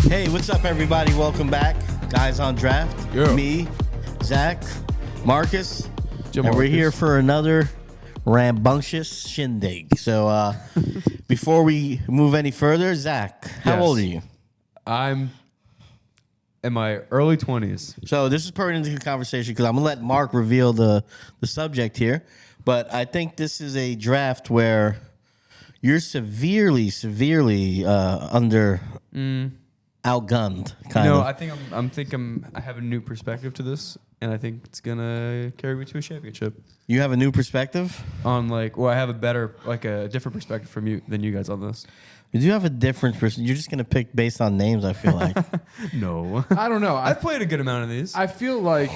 Hey, what's up, everybody? Welcome back, Guys on Draft. Yeah. Me, Zach, Marcus, and we're Marcus. here for another rambunctious shindig. So, before we move any further, Zach, how Yes. old are you? I'm in my early 20s. So this is pertinent to the conversation because I'm gonna let Mark reveal the subject here. But I think this is a draft where you're severely under outgunned. Kind No, of. I think I have a new perspective to this, and I think it's gonna carry me to a championship. You have a new perspective. On I have a different perspective from you than you guys on this. You do have a different person. You're just gonna pick based on names. I feel like. No, I don't know. I've played a good amount of these. I feel like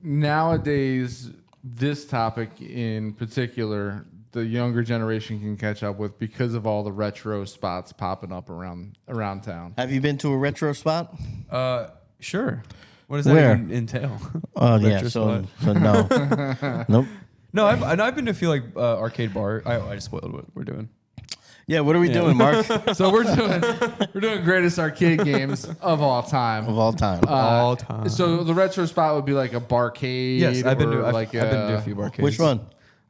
nowadays, this topic in particular, the younger generation can catch up with because of all the retro spots popping up around town. Have you been to a retro spot? Sure. What does that Where? even entail? Oh yeah. Retro So spot. no. Nope. No, I've been to feel like arcade bar. I just spoiled what we're doing. Yeah. What are we doing, Mark? So we're doing greatest arcade games of all time. Of all time. All time. So the retro spot would be like a barcade. Yes, I've been or to like I've been to a few barcades. Which one?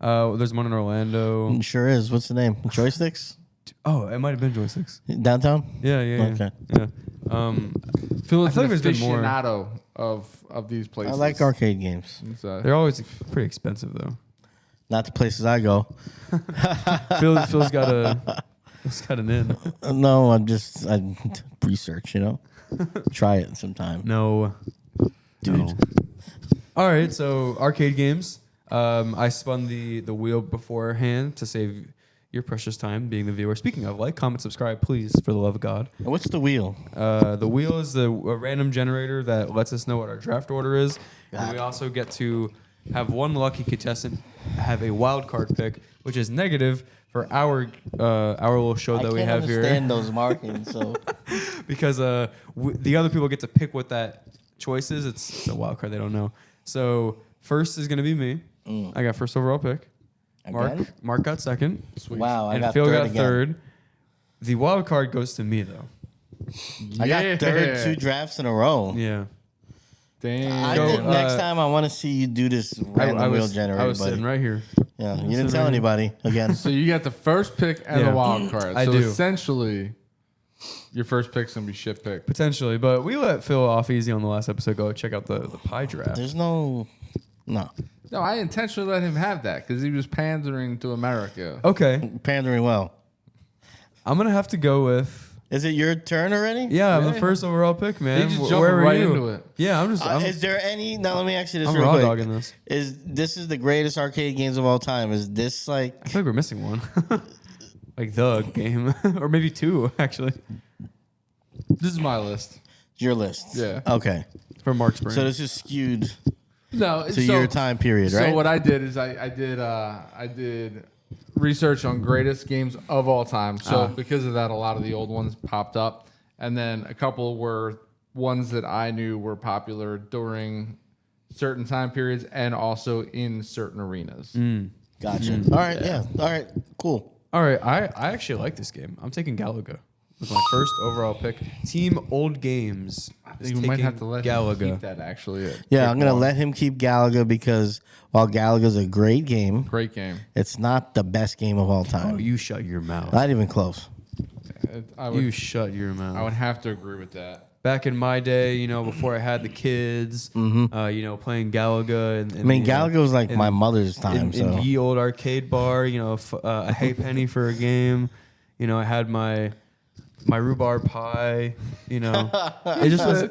There's one in Orlando. Sure is. What's the name? Joysticks? Oh, it might have been Joysticks. Downtown? Yeah. Okay. Yeah. Phil I is feel an like there's been more. aficionado of these places. I like arcade games. So, They're always pretty expensive though. Not the places I go. Phil's got an in. No, I research, Try it sometime. No, Dude. No. All right, so arcade games. I spun the wheel beforehand to save your precious time, being the viewer. Speaking of, like, comment, subscribe, please, for the love of God. And what's the wheel? The wheel is a random generator that lets us know what our draft order is. Got And we it. also get to have one lucky contestant have a wild card pick, which is negative for our little show that we have I here. can't understand those markings, so... Because the other people get to pick what that choice is. It's a wild card. They don't know. So first is going to be me. I got first overall pick. Again? Mark got second. Wow, I And got Phil third got again. third. The wild card goes to me, though. I got third 2 drafts in a row. Yeah. Damn. Next time, I want to see you do this random wheel generator, I was buddy. sitting right here. Yeah, you didn't tell anybody, again. So you got the first pick and Yeah. the wild card. I so do. essentially, your first pick's gonna be shit pick. Potentially. But we let Phil off easy on the last episode. Go check out the pie draft. There's no... No, I intentionally let him have that because he was pandering to America. Okay. Pandering well. I'm going to have to go with... Is it your turn already? Yeah, I'm the Yeah. first overall pick, man. He just Where jumped were right you? into it. Yeah, I'm just... Is there any... Now, let me ask you this I'm real raw quick. dogging this. This is the greatest arcade games of all time. Is this like... I feel like we're missing one. Like the game. Or maybe 2, actually. This is my list. Your list? Yeah. Okay. For Mark's brain. So this is skewed No, to your time period, right? So what I did is I did research on greatest games of all time. So because of that, a lot of the old ones popped up, and then a couple were ones that I knew were popular during certain time periods and also in certain arenas. Gotcha. All right, yeah. All right, cool. All right, I actually like this game. I'm taking Galaga with my first overall pick. Team Old Games. I think we might have to let him Galaga. keep that actually. Yeah, I'm going to let him keep Galaga because while Galaga's a great game, Great game. it's not the best game of all time. Oh, you shut your mouth. Not even close. You shut your mouth. I would have to agree with that. Back in my day, before I had the kids, playing Galaga. And I mean, Galaga was like my mother's time. in ye old arcade bar, a halfpenny for a game. I had my rhubarb pie. It just was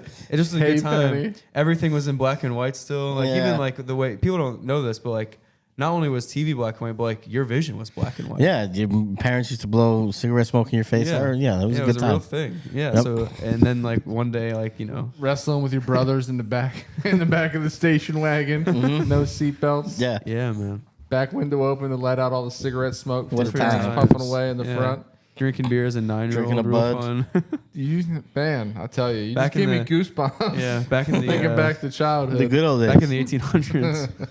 a good time. Halfpenny. Everything was in black and white still. Like Yeah. even like the way people don't know this, but like not only was TV black and white, but like your vision was black and white. Yeah, your parents used to blow cigarette smoke in your face. Yeah, that was a good time. Real thing. Yeah. Yep. So and then like one day, like wrestling with your brothers in the back of the station wagon, no seatbelts. Yeah, yeah, man. Back window open to let out all the cigarette smoke. What a Different time. puffing away in the front. Drinking beers and 9-year-old. Drinking a real bud. fun. Man, I tell you, you Back just gave in me goosebumps. Yeah, back in the Thinking back to childhood. the good old days. back in the 1800s.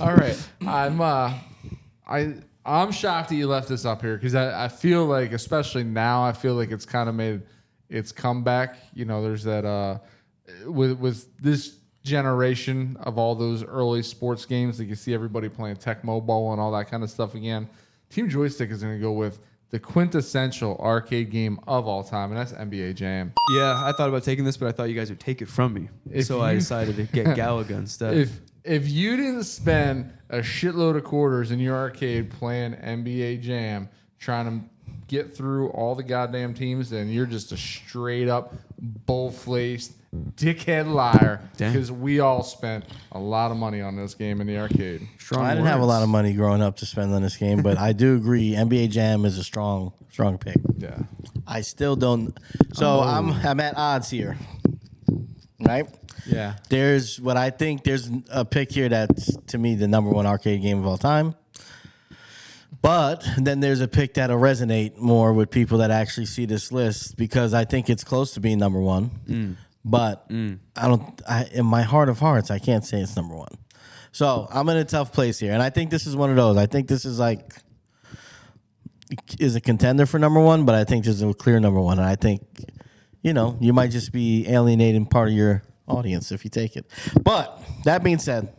All right, I'm shocked that you left this up here because I feel like, especially now, I feel like it's kind of made its comeback. There's that with this generation of all those early sports games that you see everybody playing Tecmo Bowl and all that kind of stuff again. Team Joystick is going to go with the quintessential arcade game of all time, and that's NBA Jam. Yeah, I thought about taking this, but I thought you guys would take it from me. I decided to get Galaga instead. If you didn't spend a shitload of quarters in your arcade playing NBA Jam, trying to get through all the goddamn teams, then you're just a straight up bull-faced dickhead liar. Damn. Because we all spent a lot of money on this game in the arcade. Strong I didn't have a words. lot of money growing up to spend on this game, but I do agree. NBA Jam is a strong pick. Yeah. I still don't. So I'm at odds here, right? Yeah. There's a pick here that's to me the number one arcade game of all time. But then there's a pick that'll resonate more with people that actually see this list because I think it's close to being number one. But in my heart of hearts, I can't say it's number one. So I'm in a tough place here. And I think this is one of those. I think this is is a contender for number one, but I think this is a clear number one. And I think, you might just be alienating part of your audience if you take it. But that being said,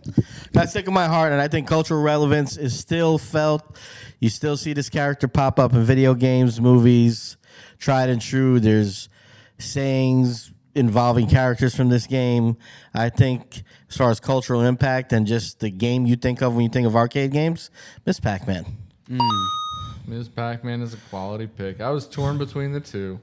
got sick of my heart, and I think cultural relevance is still felt. You still see this character pop up in video games, movies, tried and true. There's sayings involving characters from this game. I think as far as cultural impact and just the game you think of when you think of arcade games, Miss Pac-Man. Ms. Pac-Man is a quality pick. I was torn between the two.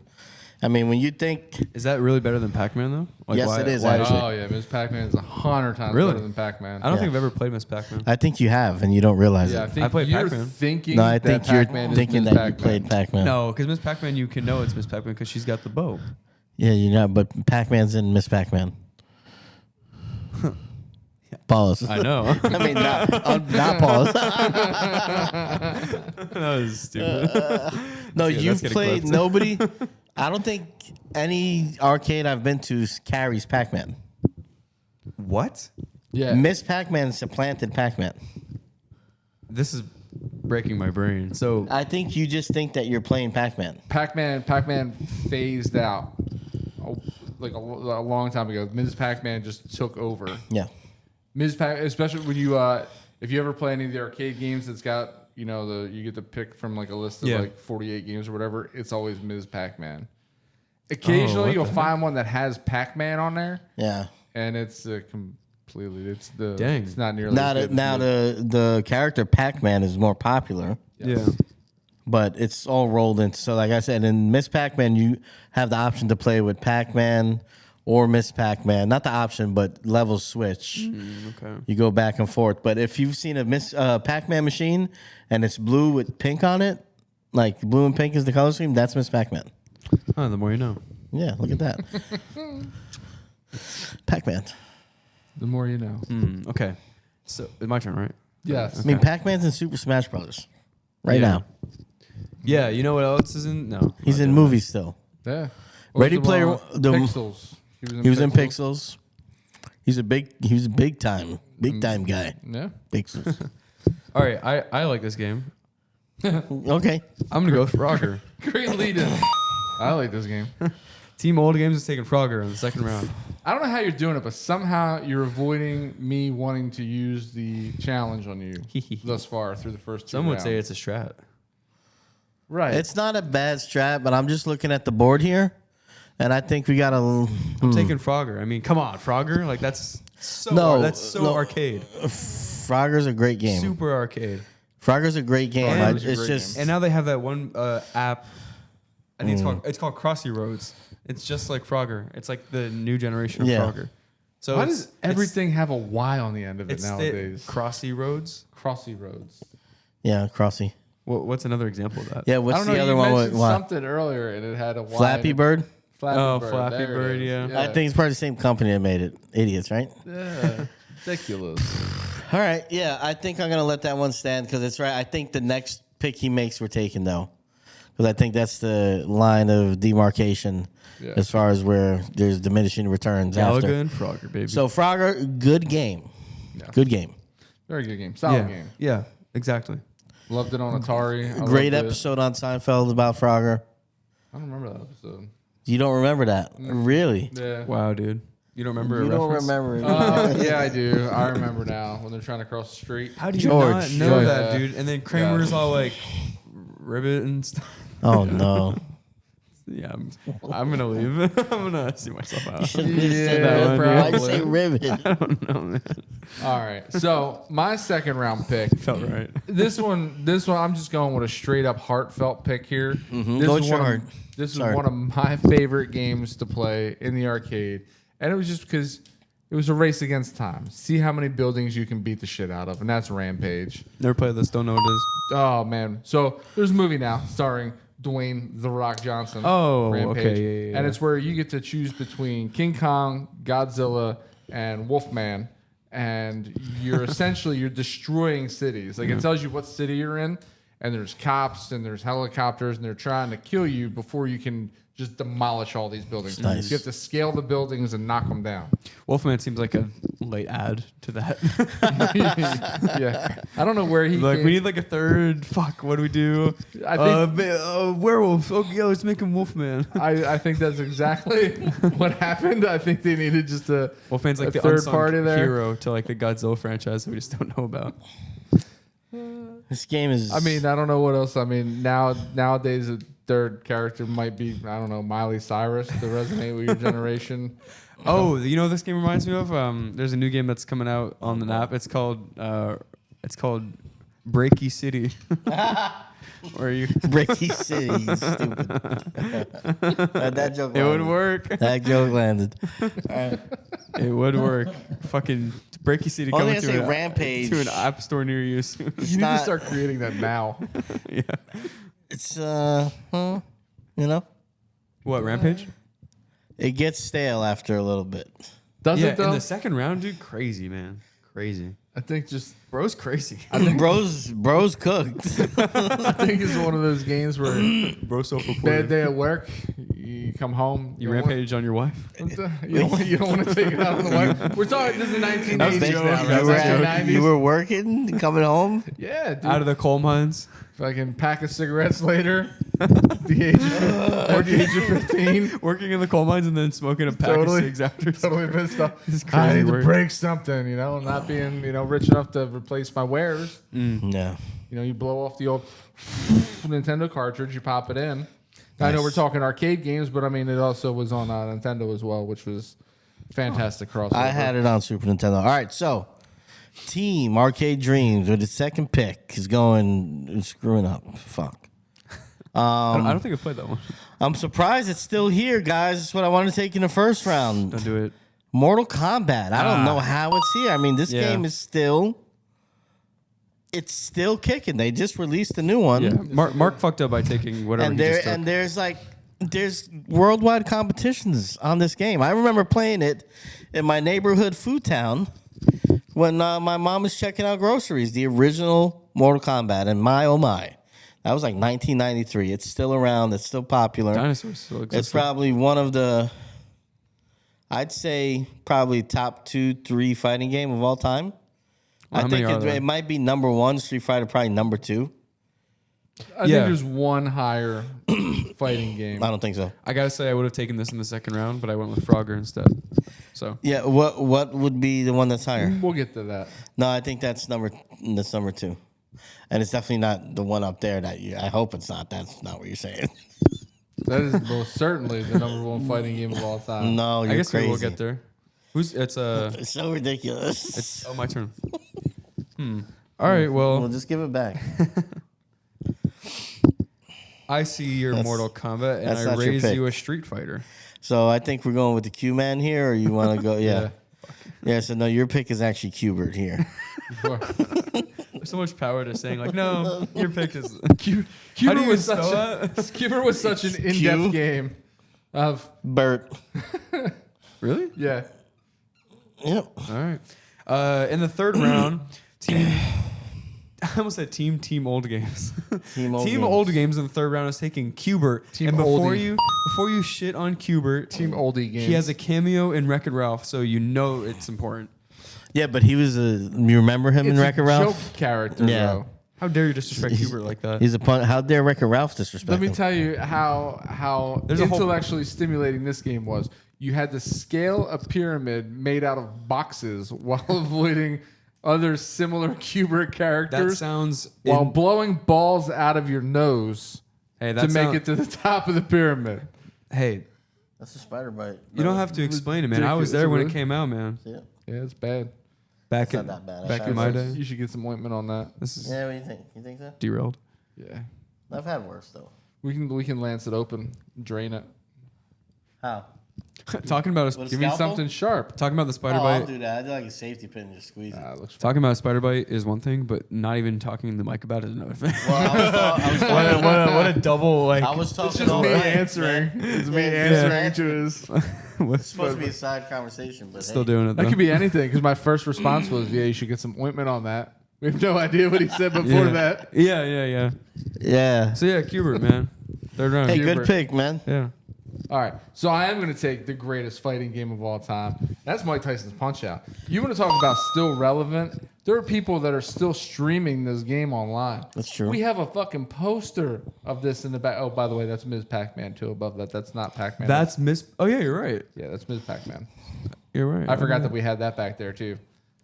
I mean, when you think... Is that really better than Pac-Man, though? Yes, it is, actually. Oh, yeah. Ms. Pac-Man is 100 times Really? better than Pac-Man. I don't Yeah. think I've ever played Miss Pac-Man. I think you have, and you don't realize Yeah, I it. think I played you're Pac-Man. thinking No, I that think you're Pac-Man is thinking Ms. that you Pac-Man. played Pac-Man. No, because Miss Pac-Man, you can know it's Miss Pac-Man because she's got the bow. Yeah, you're not, but Pac-Man's in Miss Pac-Man. Pause. I know. I mean, not pause. That was stupid. No, Yeah, you've that's getting played clipped. nobody. I don't think any arcade I've been to carries Pac-Man. What? Yeah. Miss Pac-Man supplanted Pac-Man. This is breaking my brain. So I think you just think that you're playing Pac-Man. Pac-Man phased out like a long time ago. Ms. Pac-Man just took over. Yeah. Ms. Pac, especially when you if you ever play any of the arcade games that's got you get to pick from like a list of Yeah. like 48 games or whatever. It's always Ms. Pac-Man. Occasionally what you'll the find one that has Pac-Man on there, Yeah. and it's completely Dang. it's not nearly Now, as good. now the character Pac-Man is more popular. yeah. But it's all rolled into. So, like I said, in Miss Pac-Man, you have the option to play with Pac-Man or Miss Pac-Man. Not the option, but levels switch. Okay. You go back and forth. But if you've seen a Miss Pac-Man machine and it's blue with pink on it, like blue and pink is the color scheme, that's Miss Pac-Man. Oh, the more you know. Yeah, look at that. Pac-Man. The more you know. Okay. So it's my turn, right? Yes. I mean, Pac-Man's in Super Smash Brothers right Yeah. now. Yeah. You know what else is in? No. He's in movies still. Yeah. Ready What's Player- the Pixels. He was in Pixels. He was a big time guy. Yeah. Pixels. All right. I like this game. Okay. I'm gonna go with Frogger. Great lead-in. I like this game. Team Old Games is taking Frogger in the second round. I don't know how you're doing it, but somehow you're avoiding me wanting to use the challenge on you thus far through the first two Some would rounds. say it's a strat. Right. It's not a bad strat, but I'm just looking at the board here, and I think we got a. I'm taking Frogger. I mean, come on, Frogger. Like that's so No, so arcade. Frogger's a great game. Super arcade. Frogger's a great game. Frogger's a It's great just And now they have that one app. I think it's called Crossy Roads. It's just like Frogger. It's like the new generation of Yeah. Frogger. So Why does everything have a Y on the end of it it's nowadays? Crossy Roads. Crossy Roads. Yeah, Crossy. What's another example of that? Yeah, I what's don't know. the other You one? mentioned What? something earlier, and it had a Y. Flappy Bird? Flappy Bird. Flappy There it Bird, is. yeah. I think it's probably the same company that made it. Idiots, right? Yeah. Ridiculous. All right. Yeah, I think I'm going to let that one stand because it's right. I think the next pick he makes, we're taking, though. Because I think that's the line of demarcation as far as where there's diminishing returns Galaga after. and Frogger, baby. So, Frogger, good game. Yeah. Good game. Very good game. Solid game. Yeah, exactly. Loved it on Atari. Great episode on Seinfeld about Frogger. I don't remember that episode. You don't remember that? Really? Yeah. Wow, dude. You don't remember You a don't reference? remember it. Yeah, I do. I remember now when they're trying to cross the street. How do you George. not know Yeah. that, dude? And then Kramer's all like, ribbit and stuff. Oh, no. Yeah, I'm gonna leave. I'm gonna see myself out. Yeah, Why'd you probably. say rivet? I don't know, man. All right. So my second round pick. Felt right. This one, I'm just going with a straight up heartfelt pick here. This Go is with your one heart. of, this is Sorry. one of my favorite games to play in the arcade, and it was just because it was a race against time. See how many buildings you can beat the shit out of, and that's Rampage. Never played this. Don't know what it is. Oh man! So there's a movie now starring Dwayne The Rock Johnson. Oh, Rampage. okay, yeah. And it's where you get to choose between King Kong, Godzilla, and Wolfman, and you're essentially destroying cities. Like it tells you what city you're in, and there's cops and there's helicopters, and they're trying to kill you before you can just demolish all these buildings. Nice. You have to scale the buildings and knock them down. Wolfman seems like a late add to that. Yeah, I don't know where he Like came. we need like a third. Fuck, what do we do? I think- Werewolf. Okay, yeah, let's make him Wolfman. I think that's exactly what happened. I think they needed just a Wolfman's like a the third unsung party there. hero to like the Godzilla franchise that we just don't know about. This game is. I mean, I don't know what else. I mean, nowadays a third character might be, I don't know, Miley Cyrus to resonate with your generation. Oh, you know what this game reminds me of? There's a new game that's coming out on the app. It's called Breaky City. Where you Breaky City, you stupid. That joke it would landed. work. That joke landed. It would work. Fucking Breaky City Only coming I say to Rampage. an app store near you soon. You need not- to start creating that now. Yeah. It's you know, What, Rampage? it gets stale after a little bit. Does Yeah, it though? in the second round, dude, crazy, man. Crazy. I think just Bro's crazy. Bros cooked. I think it's one of those games where Bro's so bad day at work, you come home, You don't rampage on your wife? want- you don't want to take it out on the wife. We're talking. This is 1980s joke. now, That right? was a joke. 1990s. You were working, coming home. Yeah, dude. Out of the coal mines? Fucking pack of cigarettes later. At the age of 15. Working in the coal mines and then smoking a pack Totally. of cigs after. Totally missed up. It's I crazy need to work. break something, not being, rich enough to replace my wares. No. You blow off the old Nintendo cartridge, you pop it in. I know we're talking arcade games, but I mean, it also was on Nintendo as well, which was fantastic crossover. I had it on Super Nintendo. All right, so Team Arcade Dreams with the second pick is screwing up. Fuck. I don't think I've played that one. I'm surprised it's still here, guys. That's what I wanted to take in the first round. Don't do it. Mortal Kombat. I don't know how it's here. I mean, this Yeah. game is still. It's still kicking. They just released a new one. Yeah. Mark fucked up by taking whatever and he just took. there's worldwide competitions on this game. I remember playing it in my neighborhood food town when my mom was checking out groceries. The original Mortal Kombat, and my oh my, that was like 1993. It's still around. It's still popular. Dinosaurs still exist. It's probably one of the, I'd say probably top 2-3 fighting game of all time. Well, I how many think are there? it might be number one. Street Fighter probably number 2. I think there's one higher fighting game. I don't think so. I gotta say, I would have taken this in the second round, but I went with Frogger instead. So Yeah, what would be the one that's higher? We'll get to that. No, I think that's number 2, and it's definitely not the one up there that you. I hope it's not. That's not what you're saying. That is most certainly the number one fighting game of all time. No, you're I guess crazy. we'll get there. It's so ridiculous. Oh, my turn. All right. We'll Well, just give it back. I see your That's- Mortal Kombat, and that's I not your raise pick. you a Street Fighter. So I think we're going with the Q man here, or you want to go? Yeah. Yeah, so no, your pick is actually Qbert here. There's so much power to saying like, no, your pick is. Cuber was such an in-depth game of Bert. Really? yeah. Yep. All right. In the third round, I almost said team old games. Team Old games in the third round is taking Qbert. Team and before Oldie. you shit on Qbert, Team Oldie games. he has a cameo in Wreck-It Ralph, so you know it's important. Yeah, but he was you remember him in It's Wreck-It a Ralph? joke character, Yeah. though. How dare you disrespect Qbert like that? He's a pun. How dare Wreck-It Ralph disrespect Let me him? tell you how There's a whole- intellectually stimulating this game was. You had to scale a pyramid made out of boxes while avoiding other similar Qbert That characters sounds while blowing balls out of your nose Hey, to make it to the top of the pyramid. Hey, That's a spider bite. you don't have to explain it, man. I was ridiculous, there when it really. came out, man. Yeah. Yeah, it's bad. Back It's in not that bad. back I in my day, You should get some ointment on that. this is Yeah, what do you think? You think so? derailed. Yeah. I've had worse though. We can lance it open, drain it. How? Talking about With a Give me scalpel? something sharp. talking about the spider Oh, I'll bite. do that. I do like a safety pin and just squeeze it. Looks Talking about a spider bite is one thing, but not even talking to the mic about it is another thing. Well, I was talking, what a double like. I was It's talking just all me night, answering. man. It's me Yeah. answering to his. It's supposed to be a side conversation, but Still hey. doing it though. That could be anything because my first response was, "Yeah, you should get some ointment on that." We have no idea what he said before that. Yeah. Yeah. So yeah, Qbert, man. Third round. Hey, Qbert. good pick, man. Yeah. All right, so I am going to take the greatest fighting game of all time. That's Mike Tyson's Punch Out. You want to talk about still relevant? There are people that are still streaming this game online. That's true. We have a fucking poster of this in the back. Oh, by the way, that's Ms. Pac-Man too. Above that, that's not Pac-Man. That's Miss. Oh yeah, you're right. yeah, that's Ms. Pac-Man. You're right. I forgot that we had that back there too.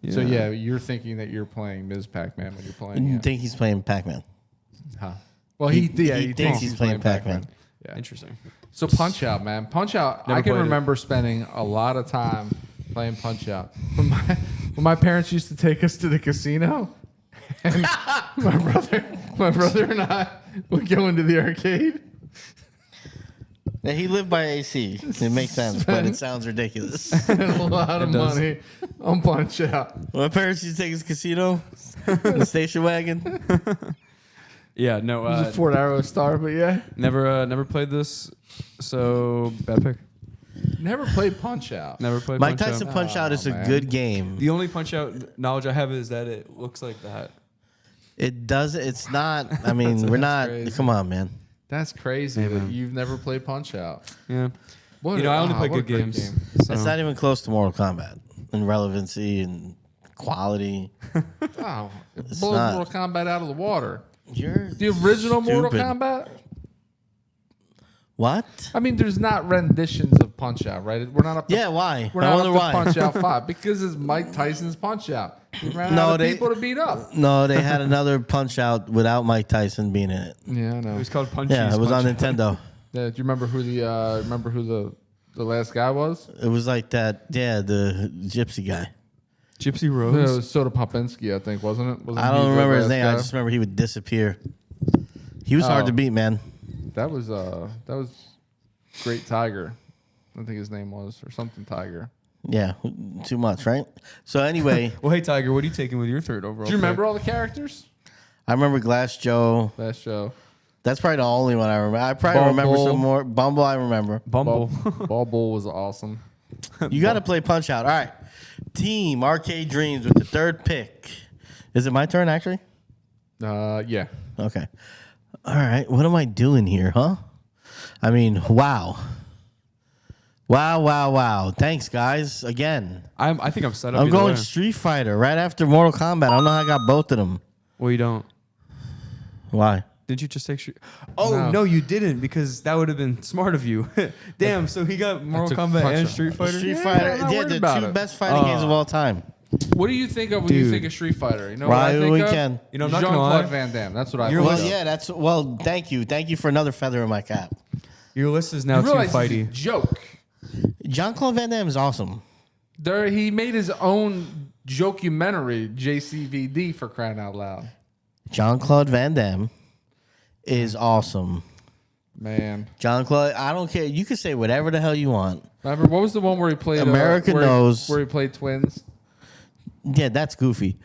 So Yeah. yeah, you're thinking that you're playing Ms. Pac-Man when you're I playing. didn't think he's playing Pac-Man. Huh. Well, he he thinks he's playing Pac-Man. Yeah. Interesting. So Punch Out, man. Punch Out. Never I can played it. remember spending a lot of time playing Punch Out. When my parents used to take us to the casino, and my brother and I would go into the arcade. Yeah, he lived by AC. It makes sense, but it sounds ridiculous. Spend a lot of does. money on Punch Out. My parents used to take us to the casino, in the station wagon. Yeah. No. It was a Ford Aerostar, but yeah, Never played this. So bad pick. never played Punch Out. Never played. Mike Punch-Out. Tyson Punch Out is a man. good game. The only Punch Out knowledge I have is that it looks like that. It does. It's not. I mean, we're not. crazy. Come on, man. That's crazy that you've never played Punch Out. Yeah. What You know, I only play what a good great games. game. So. It's not even close to Mortal Kombat in relevancy and quality. Oh, it It's blows not. Mortal Kombat out of the water. You're The original Mortal stupid. Kombat? What? I mean, there's not renditions of Punch Out, right? We're not up to, Yeah, why? we're I not wonder up to why. Punch Out 5 because it's Mike Tyson's Punch Out. He ran No, out of they- people to beat up. No, they had another Punch Out without Mike Tyson being in it. Yeah, I It know. was called Punch. Yeah, it was on Punch Out. Nintendo. Yeah, do you remember who the last guy was? It was like that. Yeah, the gypsy guy. Gypsy It Rose. was Soda Popinski, I think, wasn't it? Wasn't I he don't the remember his last name. I guy? just remember he would disappear. He was hard Oh. to beat, man. That was Great Tiger. I think his name was, or something Tiger. Yeah, too much, right? So anyway, Well, hey Tiger, what are you taking with your third overall? Do you remember all the characters? I remember Glass Joe. Last show. That's probably the only one I remember. I probably remember Bumble. some more. Bumble, I remember. pick? Bumble. Ball Bull was awesome. You got to play Punch Out. All right. Team Arcade Dreams with the third pick. Is it my turn, actually? Yeah. Okay. All right. What am I doing here, huh? I mean, wow. Wow. Thanks, guys. Again. I think I'm set up. I'm either going way. Street Fighter right after Mortal Kombat. I don't know how I got both of them. Well, you don't. Why? Didn't you just take Street? Oh No. no, you didn't because that would have been smart of you. Damn. So he got Mortal took Kombat Punch and Out. Street Fighter. Street I'm Fighter. not Yeah, worried the about two it. best fighting games of all time. What do you think of when you Dude. think of Street Fighter? You know what I Ryu think of? Ken. You know, I'm not gonna Jean-Claude lie. Van Damme. That's what I You're think Well, of. yeah, that's well. Thank you for another feather in my cap. Your list is now You too realize it's a fighty. joke. Jean-Claude Van Damme is awesome. He made his own jocumentary, JCVD, for crying out loud. Jean-Claude Van Damme is awesome. Man. John Claude, I don't care. You can say whatever the hell you want. Remember, what was the one where he played... America knows. Where he played twins? Yeah, that's goofy.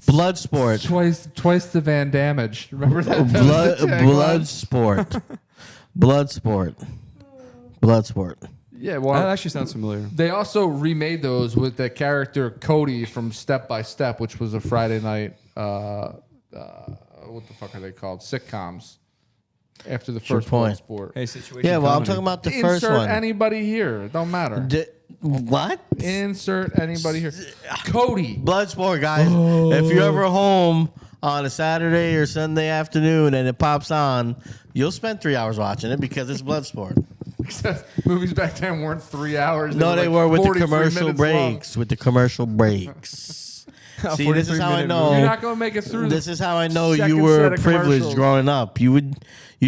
Bloodsport. Twice the Van Damage. Remember that? Bloodsport. Bloodsport. Yeah, well, That actually sounds familiar. they also remade those with the character Cody from Step by Step, which was a Friday night. What the fuck are they called? Sitcoms. After the first point. Sport. Hey, situation. Yeah, well, I'm comedy. talking about the Insert first one. anybody here. It don't matter. What? Insert anybody here. Cody. Bloodsport, guys. If you're ever home on a Saturday or Sunday afternoon and it pops on, you'll spend 3 hours watching it because it's Bloodsport. Except movies back then weren't 3 hours. No, they were with the 43 commercial minutes long. breaks. With the commercial breaks. See, this is how I 43-minute know. You're not going to make it through. This is how I know you second were set of privileged commercials. growing up. You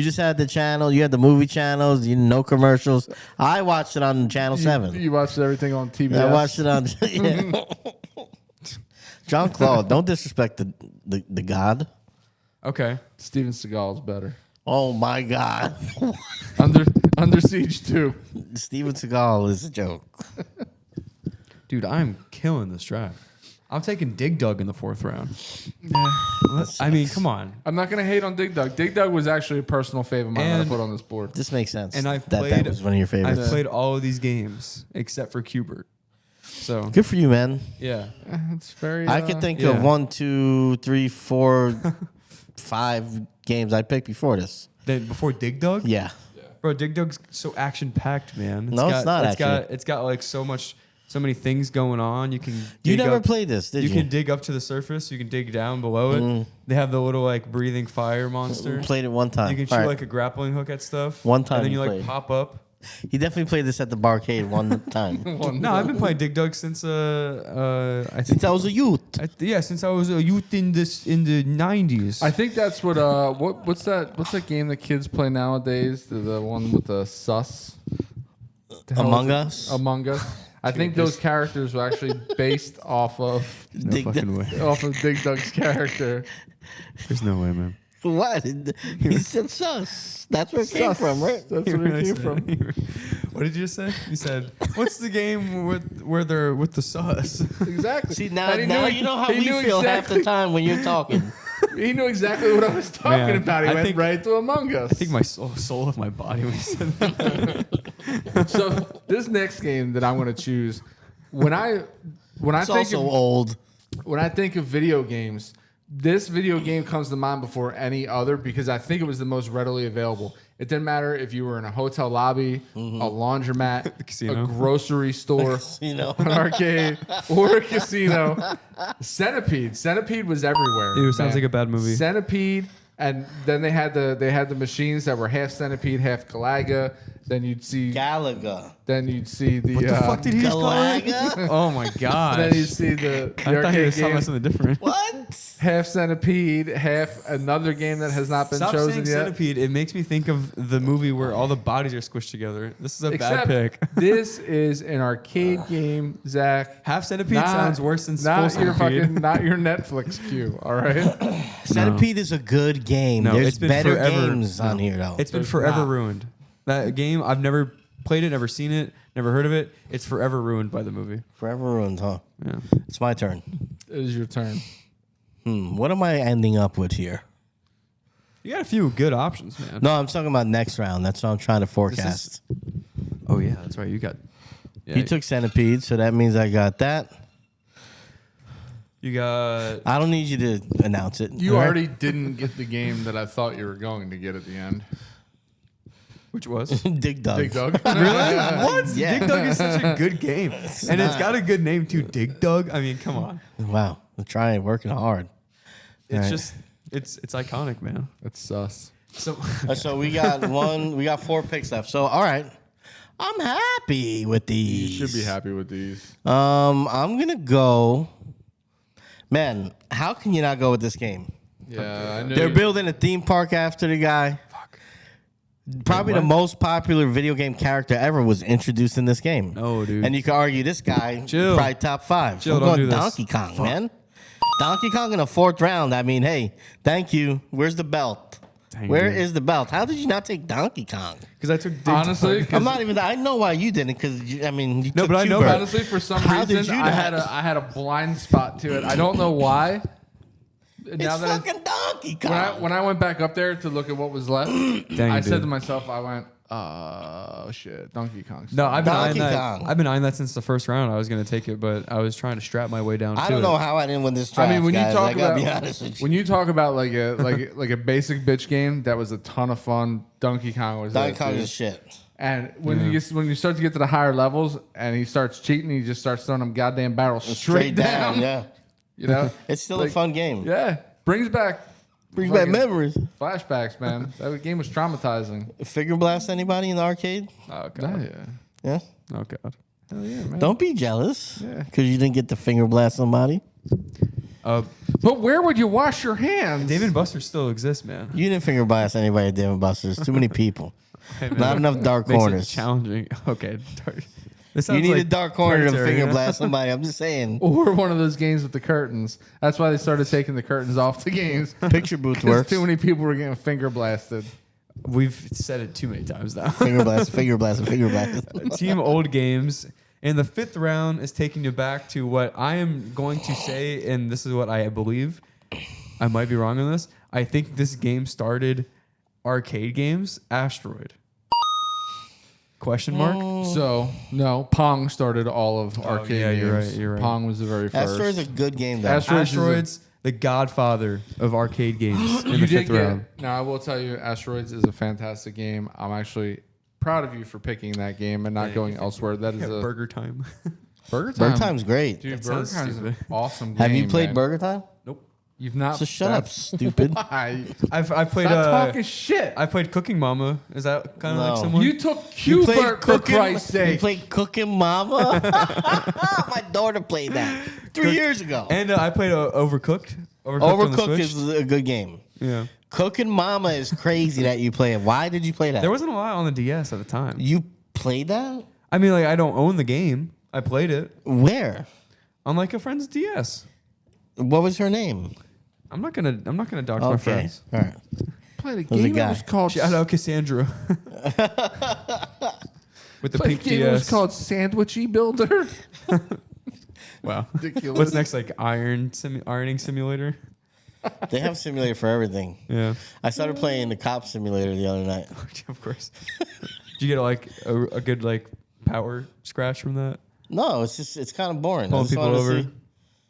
just had the channel. You had the movie channels. You no commercials. I watched it on Channel 7. You watched everything on TBS. I watched it on. Yeah. John Claude, don't disrespect the God. Okay. Steven Seagal's better. Oh my God, Under Siege 2. Steven Seagal is a joke. Dude, I'm killing this draft. I'm taking Dig Dug in the 4th round. I mean, come on. I'm not going to hate on Dig Dug. Dig Dug was actually a personal favorite of mine that I And- put on this board. This makes sense. And I've that played. was one of your favorites. I've played all of these games except for Qbert. So Good for you, man. yeah. It's very... I could think yeah. of 1, 2, 3, 4, 5 games I picked before this. Then before Dig Dug, Yeah. bro, Dig Dug's so action packed, man. No, it's not, actually. It's got like so many things going on. You can. You dig never up- played this, did you? You can dig up to the surface. You can dig down below it. They have the little like breathing fire monster. Played it one time. You can shoot All right. like a grappling hook at stuff. One time and then you you like played. pop up. He definitely played this at the barcade one time. No, I've been playing Dig Dug since I think Since I was a youth. since I was a youth in the 90s. I think that's what what's that game that kids play nowadays? The one with the sus. The hell Among is it? Us? Among Us. I think those characters were actually based off of no Dig fucking way. Dig Dug's character. There's no way, man. What? He said sus. That's where it came from, right? That's where it came from. What did you just say? You said, "What's the game where they're with the sus?" Exactly. See, now, And he now knew- you know how he we knew feel half the exactly- time when you're talking. He knew exactly what I was talking Man, about. He I went think- right to Among Us. I think my soul of my body when you said that. So this next game that I'm going to choose, when I It's think also of, old. when I think of video games, this video game comes to mind before any other because I think it was the most readily available. It didn't matter if you were in a hotel lobby, a laundromat, casino. a grocery store, You know. an arcade, or a casino. Centipede. Centipede was everywhere. Ew, sounds man. like a bad movie. Centipede, and then they had the machines that were half Centipede, half Galaga. Then you'd see Galaga. the What the fuck did he just call it? Galaga? Oh my god! then you see the I thought he arcade was talking game, about something different. What? half Centipede, half another game that has not been Stop chosen saying yet. Centipede. It makes me think of the movie where all the bodies are squished together. This is a Except bad pick. this is an arcade game, Zach. Half Centipede sounds worse than full not your Centipede. not your Netflix queue. All right. Centipede is a good game. No, There's it's been better forever. games on here, though. It's been There's forever not. ruined. That game, I've never played it, never seen it, never heard of it. It's forever ruined by the movie. Forever ruined, huh? Yeah. It's my turn. It is your turn. What am I ending up with here? You got a few good options, man. No, I'm talking about next round. That's what I'm trying to forecast. Oh yeah, that's right. You got. Yeah, You took Centipede, so that means I got that. You got. I don't need you to announce it. You all right? already didn't get the game that I thought you were going to get at the end. Which was? Dig Dug. Dig Dug. Really? What? Yeah. Dig Dug is such a good game, and it's got a good name too. Dig Dug. I mean, come on. Wow. I'm trying, working hard. It's Right. just. It's iconic, man. That's sus. So. So we got we got 4 picks left. So, all right. I'm happy with these. You should be happy with these. I'm going to go. Man, how can you not go with this game? Yeah, I knew. They're building a theme park after the guy. Probably the most popular video game character ever was introduced in this game. No, dude. And you could argue this guy, Chill. probably top 5. Chill, I'm don't going do this. Donkey Kong, man. Donkey Kong in the 4th round. I mean, hey, thank you. Where's the belt? Dang, Where dude. is the belt? How did you not take Donkey Kong? Because I took Honestly, I'm not even. I know why you didn't. Because you No, took but I know Q-Bert. honestly, for some How did reason, you I had a blind spot to it. I don't know why. It's fucking Donkey Kong. When I went back up there to look at what was left, Dang, I said dude. to myself, I went, shit, Donkey Kong. No, I've been eyeing Donkey that. Kong. I've been eyeing that since the first round. I was gonna take it, but I was trying to strap my way down. I to don't it. know how I didn't win this draft. I mean, when you guys. talk I gotta about be honest with you. when you talk about like a basic bitch game that was a ton of fun, Donkey Kong was Donkey that, Kong dude. is shit. And when you start to get to the higher levels and he starts cheating, he just starts throwing them goddamn barrels straight down. Yeah, You know, it's still Like, a fun game. yeah, brings back Fucking memories. flashbacks, man. That game was traumatizing. Finger blast anybody in the arcade? Oh Oh, god. yeah. Yeah. Oh god. Hell yeah, man. Don't be jealous Yeah. because you didn't get to finger blast somebody. But where would you wash your hands? Dave and Buster's still exist, man. You didn't finger blast anybody at Dave and Buster's. Too many people. Hey, man, Not enough dark makes it corners. challenging. Okay. Dark. This You sounds need like a dark corner to Predatory, finger you know? blast somebody. I'm just saying. Or one of those games with the curtains. That's why they started taking the curtains off the games. Picture booth 'Cause works. too many people were getting finger blasted. We've said it too many times now. Finger blast, finger blast, finger blast. Team Old Games. And the fifth round is taking you back to what I am going to say, and this is what I believe. I might be wrong on this. I think this game started arcade games, Asteroid. Question mark? So, no, Pong started all of arcade yeah, games. you're right, you're right. Pong was the very first. Asteroid's a good game, though. Asteroid's the godfather of arcade games in You the did fifth get. round. Now, I will tell you, Asteroids is a fantastic game. I'm actually proud of you for picking that game and not going elsewhere. That is Yeah, a Burger Time. Burger Time. Burger Time's great. Dude, That Burger sounds Time is an stupid. awesome game. Have you played man. Burger Time? Nope. You've not. So shut up, that's- stupid. Why? I've played Stop talking shit. I played Cooking Mama. Is that kind of No. like someone? You took Q-Bert for Christ's You sake. played Cooking Mama? My daughter played that 3 years ago. And I played Overcooked. On the Overcooked Switch. is a good game. Yeah. Cooking Mama is crazy that you play it. Why did you play that? There wasn't a lot on the DS at the time. You played that? I mean, like I don't own the game. I played it Where? on like a friend's DS. What was her name? I'm not gonna dox my Okay. friends. All right. Played a was a game guy. that was called. Shout out Cassandra. With the Played a pink game that was DS. called Sandwichy Builder. Wow. Ridiculous. What's next? Like ironing simulator. They have simulator for everything. Yeah. I started playing the cop simulator the other night. Of course. Did you get like a good like power scratch from that? No, it's kind of boring. I Pulling just people wanted to over. see-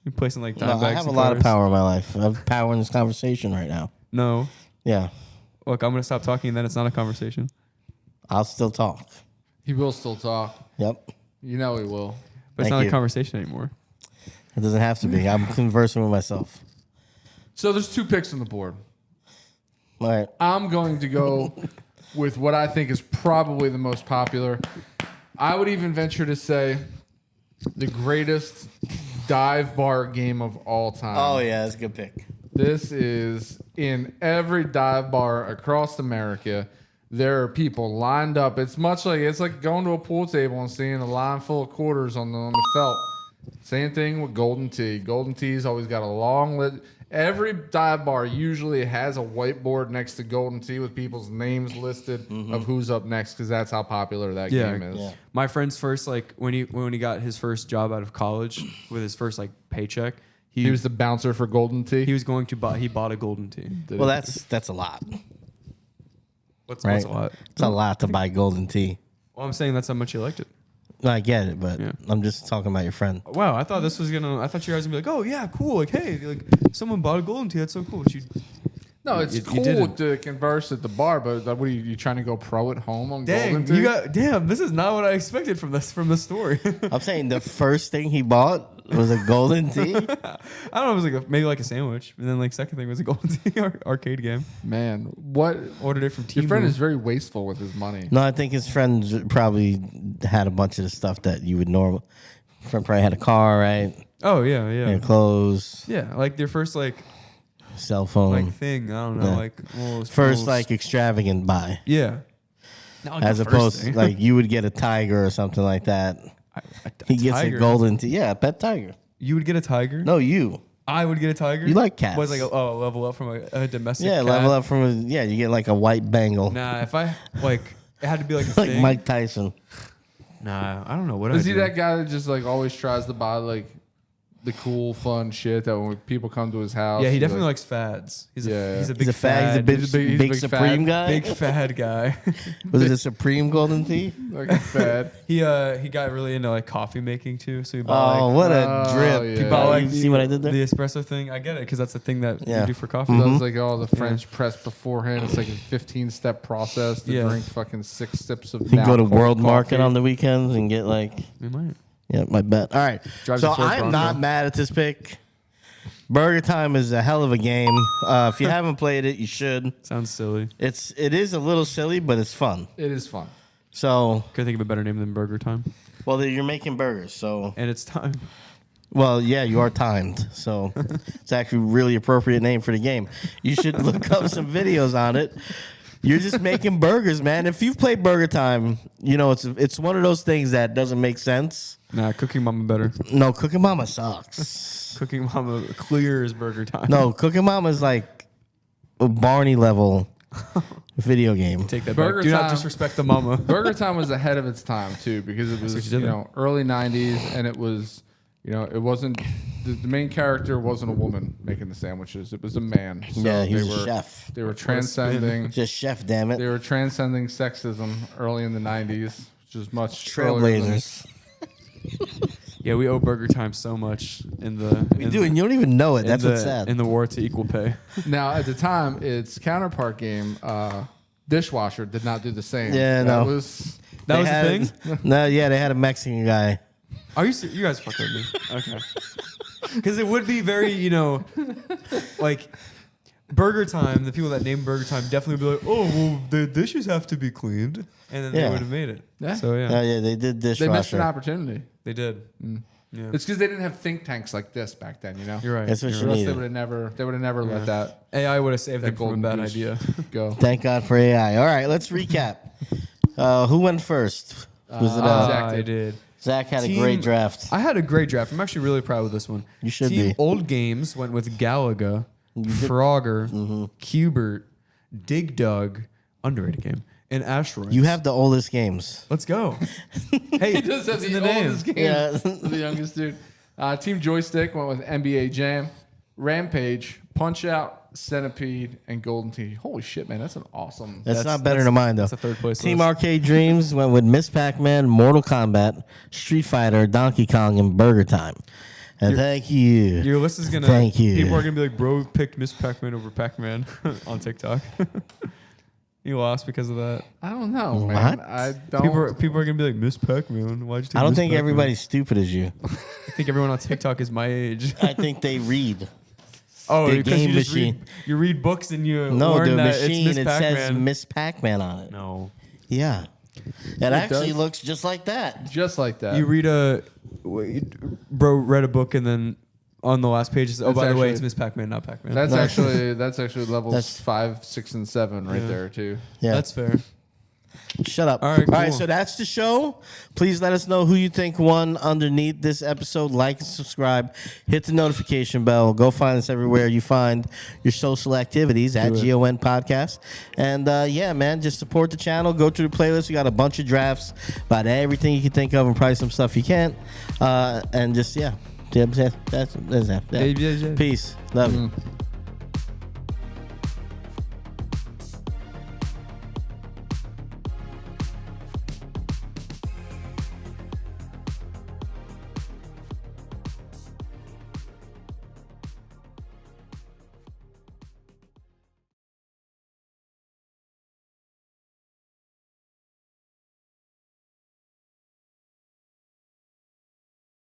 You placing like No, time I bags have a and lot of cars? power in my life. I have power in this conversation right now. No. Yeah, Look, I'm gonna stop talking and then it's not a conversation. I'll still talk. He will still talk. Yep. You know he will. But it's Thank not you. a conversation anymore. It doesn't have to be. I'm conversing with myself. So there's 2 picks on the board. All right. I'm going to go with what I think is probably the most popular. I would even venture to say the greatest dive bar game of all time. Oh yeah, that's a good pick. This is in every dive bar across America. There are people lined up. It's like going to a pool table and seeing a line full of quarters on the felt. Same thing with Golden Tee. Golden Tee's always got a long list. Every dive bar usually has a whiteboard next to Golden Tee with people's names listed of who's up next because that's how popular that Yeah. game is. Yeah. My friend's first like when he got his first job out of college with his first like paycheck, He was the bouncer for Golden Tee. he was going to buy he bought a Golden Tee. Well, that's a lot, What's right? a lot? It's a lot to buy Golden Tea. Well, I'm saying that's how much you liked it. No, I get it, but Yeah. I'm just talking about your friend. Wow, I thought this was gonna. I thought you guys would be like, oh yeah, cool. Like, hey, like someone bought a Golden Tee. That's so cool. But you, No, it's You cool didn't. to converse at the bar, but what are you trying to go pro at home on Golden dang, Tee? you got damn. This is not what I expected from the story. I'm saying the first thing he bought was a Golden Tea. I don't know. It was like maybe like a sandwich, and then like second thing was a Golden Tee arcade game. Man, what? Ordered it from Your Temu. friend is very wasteful with his money. No, I think his friends probably had a bunch of the stuff that you would normal. Friend probably had a car, right? Oh yeah, yeah, And clothes, yeah. Like their first like cell phone. thing. I don't know. Yeah. Like First, like extravagant buy, yeah. Not like as the first opposed to thing. like you would get a tiger or something like that. a He gets tiger. a Golden Tea. Yeah, a pet tiger. You would get a tiger. No, you. I would get a tiger. You like cats. Was like a level up from a domestic Yeah, cat. level up from you get like a white Bengal. Nah, if I like, it had to be like a Like thing. Mike Tyson. Nah, I don't know what Is I he do. that guy that just like always tries to buy like the cool, fun shit that when people come to his house? Yeah, he he's definitely like, likes fads. He's Yeah. a big He's a fag. He's a fad. big, He's a big- he's a big big Supreme fad. guy. big fad guy. Was it a Supreme golden tea? like a fad. he got really into like coffee making too. So he bought Oh, like, what a Oh, drip! yeah. You bought, like, see what I did there? the espresso thing. I get it because that's the thing that Yeah. you do for coffee. Mm-hmm. Does like all the French press beforehand. It's like a 15-step process to Yeah. drink fucking 6 sips of. You now go to cold World Market coffee. on the weekends and get like, We might. yeah, my bet. All right, Drives so you Ford I'm Bronco. not mad at this pick. Burger Time is a hell of a game. If you haven't played it, you should. Sounds silly. It is a little silly, but it's fun. It is fun. So, Could think of a better name than Burger Time. well, you're making burgers, so And it's time. well, yeah, you are timed. So it's actually a really appropriate name for the game. You should look up some videos on it. You're just making burgers, man. If you've played Burger Time, you know it's one of those things that doesn't make sense. Nah, Cooking Mama better. No, Cooking Mama sucks. Cooking Mama clears Burger Time. No, Cooking Mama is like a Barney level video game. Take that Burger back. Do not Time- disrespect the mama. Burger Time was ahead of its time too because it was what you did there. early 90s and it was it wasn't the main character wasn't a woman making the sandwiches. It was a man. So Yeah, he they was a were, chef. They were transcending. Just chef, damn it. They were transcending sexism early in the 90s, which is much earlier than- Trailblazers. Yeah, we owe Burger Time so much in the. We do, and you don't even know it. That's what's sad. In the war to equal pay. Now at the time, its counterpart game, Dishwasher, did not do the same. Yeah, that no. was That They was had- the thing. No, yeah, they had a Mexican guy. Are you? You guys fucking with me? Okay. Because it would be very, like Burger Time. The people that name Burger Time definitely would be like, "Oh, well, the dishes have to be cleaned," and then Yeah. they would have made it. Yeah. So yeah, Oh, yeah, they did they missed dishwasher. an opportunity. they did. Yeah, It's because they didn't have think tanks like this back then. you're right. That's what You're you Or else need. they would have never let that AI would have saved them from a golden bad goose idea. go. Thank God for AI. All right, let's recap. Who went first? Was it Zach I did. did. Zach had a Team- great draft. I had a great draft. I'm actually really proud of this one. You should Team be. Old Games went with Galaga, Frogger, Cubert, Dig Dug, underrated game, and Asteroids. You have the oldest games. Let's go. Hey, He does have it's in the the name. oldest game. Yeah. The youngest dude. Team Joystick went with NBA Jam, Rampage, Punch Out, Centipede, and Golden Tee. Holy shit, man. That's an awesome. That's not better than mine, though. That's a third place Team list. Arcade Dreams went with Miss Pac-Man, Mortal Kombat, Street Fighter, Donkey Kong, and Burger Time. And thank you. Your list is gonna. Thank you. People are gonna be like, "Bro, picked Miss Pac-Man over Pac-Man" on TikTok. You lost because of that. I don't know, man. What? I don't. People are gonna be like, "Miss Pac-Man, why'd you take?" I don't Miss think Pac-Man?" everybody's stupid as you. I think everyone on TikTok is my age. I think they read. Oh, The because game you just machine. read, you read books and you No, learn the that machine, it's it Miss says Pac-Man. Miss Pac-Man on it. No, Yeah. It actually does. looks just like that. Just like that. you read bro read a book and then on the last page it says, "Oh, That's by the way, actually- it's Miss Pac-Man, not Pac-Man." that's No. actually levels That's- 5, 6, and 7 right Yeah. there too. Yeah. That's fair. Shut up. All right, All right, cool. so that's the show. Please let us know who you think won underneath this episode. Like and subscribe. Hit the notification bell. Go find us everywhere you find your social activities at it. GON Podcast. And yeah, man, just support the channel. Go through the playlist. We got a bunch of drafts about everything you can think of and probably some stuff you can't. And just, yeah. That's that. Yeah. Peace. Love you.